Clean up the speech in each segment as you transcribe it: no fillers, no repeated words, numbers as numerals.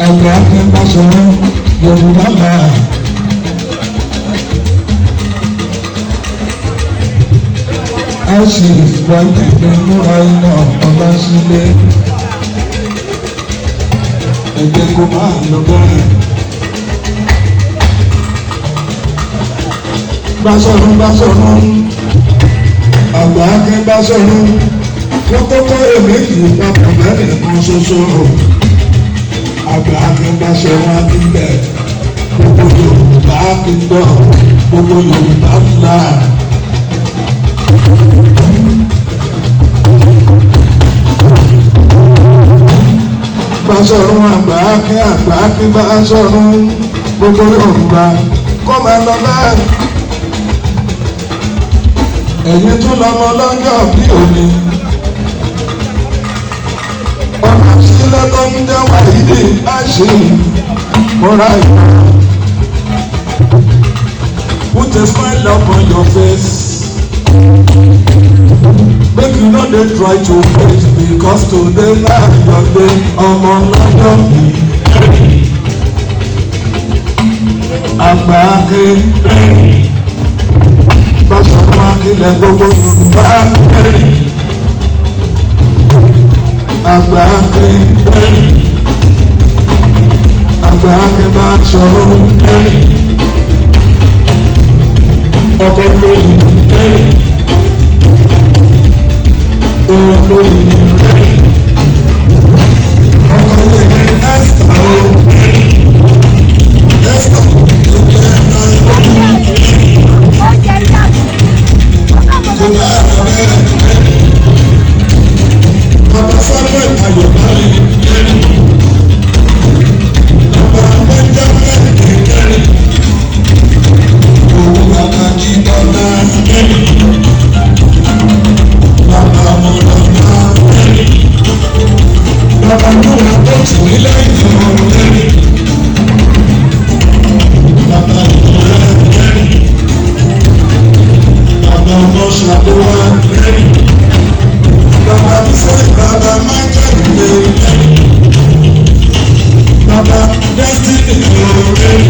Àgbà Akínbásọ̀rọ̀ Yorùbá máa. A sì wáyé nínú àìná ọba sílé. Ẹgbẹ́ kó máa lọ bẹ́ẹ̀. Básọ̀rọ̀ Àgbà Akínbásọ̀rọ̀ wọ́n kọ́kọ́ èmi yìí papọ̀ lẹ́yìn kan ṣoṣo. Àgbà Akínbásọ̀rọ̀ akíndẹ̀ gbogbo Yorùbá akíndọ̀ gbogbo Yorùbá ńlá. Básọ̀rọ̀ Àgbà Akínbásọ̀rọ̀ gbogbo Yorùbá kọ́ máa lọ bẹ́ẹ̀. Ẹ̀yin tún lọ́mọ lọ́jọ́ bí òní. Ọ̀nà sílẹ̀ tó ń jẹ́ wáyé láṣẹ mọ́ra ìgbà. Put a smile upon your face. Make you no dey try to face because today na your day. Ọmọ lọ́jọ́ bí. Àgbà Akínbásọ̀rọ̀. Básọ̀rọ̀ akílẹ̀ gbogbo Yorùbá bẹ̀rẹ̀. Àgbà Akínbásọ̀rọ̀ bẹ̀rẹ̀. Ọkọ̀ lóyún bẹ̀rẹ̀. Òun lóyún bẹ̀rẹ̀. Ọkọ̀ lóyún ẹ̀sítà ó bẹ̀rẹ̀. Ẹ̀sítà ó Bàbá Samuel Ayọ̀báyé kẹ́rin. Bàbá Benjamin kẹ́rin. Òun bàbá Jíbọ́lá kẹ́rin. Bàbá Mọ̀lọ́lá kẹ́rin. Bàbá Múra tó tù mí lẹ́yìn ọ̀rọ̀ kẹ́rin. Bàbá Ìmọ̀lá kẹ́rin. Bàbá ọmọ ṣàdúrà kẹ́rin. Bàbá Bísí bàbá Michael lè kẹ́rin. Bàbá Destiny lè kẹ́rin.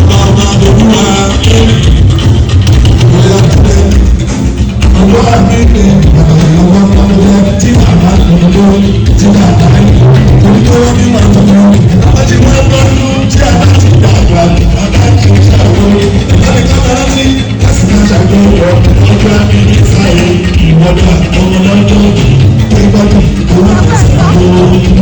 Bàbá Ọmọdéwà kẹ́rin. Bóyá kẹ́rin. Ọjọ́ àgbègbè bàbá ìyàwó ọmọdé tí bàbá lọ́dọ́ tí bàbá yìí. Torí tó wọ́n bí màá tọ́jú. Wọ́n ti wọ́n lọ́dún tí a bá ti dàgbà. Bàbá ti ń ṣàwórí. Ìbáraẹni kábàárà sí kásìkò ṣàjọyọ̀ ọjọ́ àbíní sáyé ìwọ́dà ọmọ lọ́jọ́ ìgbàdùn tó wà lọ́sàn-án.